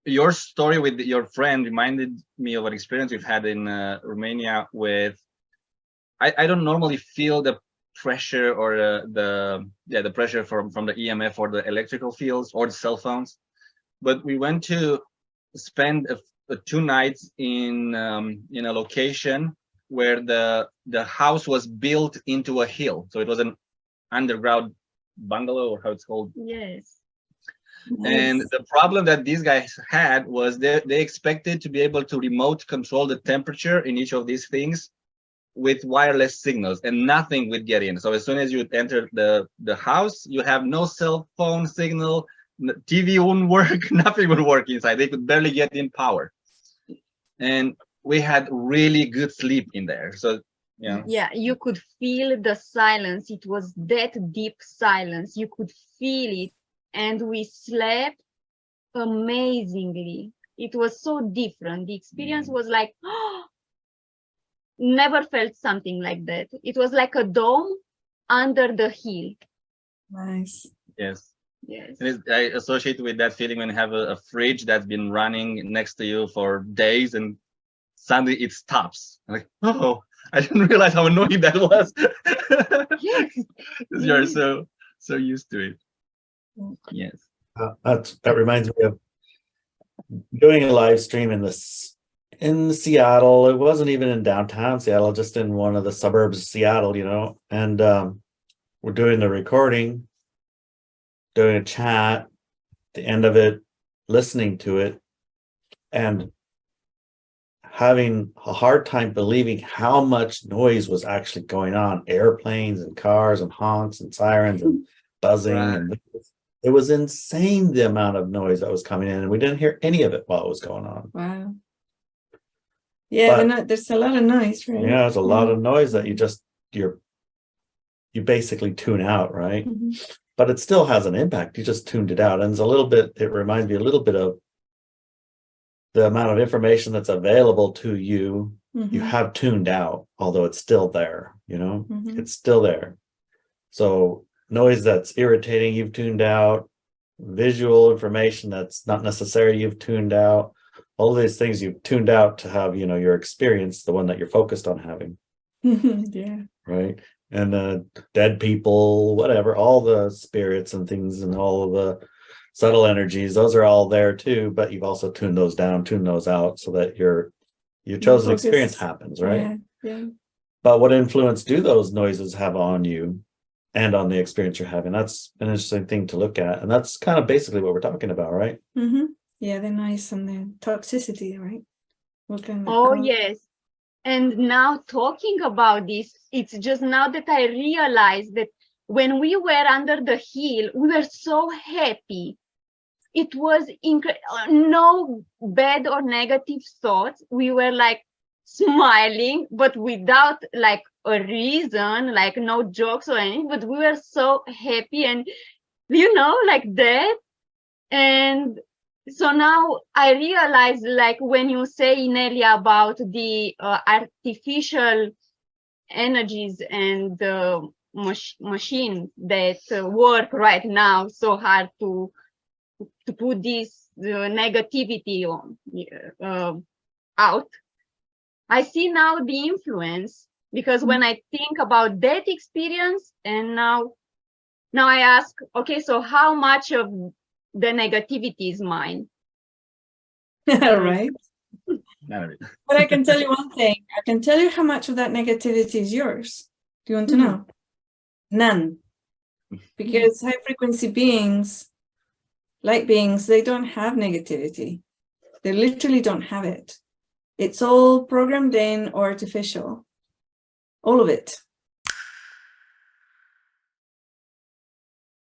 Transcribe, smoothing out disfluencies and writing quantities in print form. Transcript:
your story with your friend reminded me of an experience we've had in Romania with, I don't normally feel the pressure or the pressure from the EMF or the electrical fields or the cell phones, but we went to spend 2 nights in a location where the house was built into a hill, so it was an underground bungalow, or how it's called. Yes. And the problem that these guys had was they expected to be able to remote control the temperature in each of these things with wireless signals, and nothing would get in. So as soon as you enter the house, you have no cell phone signal, TV wouldn't work, nothing would work inside. They could barely get in power. And we had really good sleep in there. So yeah, you could feel the silence. It was that deep silence. You could feel it. And we slept amazingly. It was so different. The experience was like, oh, never felt something like that. It was like a dome under the hill. Nice. Yes. Yes. And I associate with that feeling when you have a fridge that's been running next to you for days and suddenly it stops. I'm like, oh, I didn't realize how annoying that was. Yes. You're so used to it. Yes. That reminds me of doing a live stream in Seattle. It wasn't even in downtown Seattle, just in one of the suburbs of Seattle, and we're doing the recording, doing a chat, the end of it, listening to it, and having a hard time believing how much noise was actually going on. Airplanes and cars and honks and sirens and buzzing. Right. And it was insane, the amount of noise that was coming in, and we didn't hear any of it while it was going on. Wow. Yeah, there's a lot of noise, right? Yeah, there's a lot of noise that you basically tune out, right? Mm-hmm. But it still has an impact. You just tuned it out. And it reminds me a little bit of the amount of information that's available to you, you have tuned out, although it's still there, it's still there. So noise that's irritating, you've tuned out. Visual information that's not necessary, you've tuned out. All these things you've tuned out to have, your experience, the one that you're focused on having. Yeah. Right. And dead people, whatever, all the spirits and things and all of the subtle energies, those are all there too, but you've also tuned those down, tuned those out so that your chosen experience happens, right? Yeah. But what influence do those noises have on you and on the experience you're having? That's an interesting thing to look at. And that's kind of basically what we're talking about, right? Mm-hmm. Yeah, the noise and the toxicity, right? Yes. And now talking about this, it's just now that I realized that when we were under the hill, we were so happy. It was no bad or negative thoughts. We were like smiling, but without like a reason, like no jokes or anything, but we were so happy and, like that. And so now I realize, like when you say, Inelia, about the artificial energies and machines that work right now so hard to put this negativity out, I see now the influence, because when I think about that experience, and now I ask, okay, so how much of the negativity is mine? Right. But I can tell you one thing. I can tell you how much of that negativity is yours. Do you want to know? None. Because high frequency beings, light beings, they don't have negativity. They literally don't have it. It's all programmed in or artificial. All of it.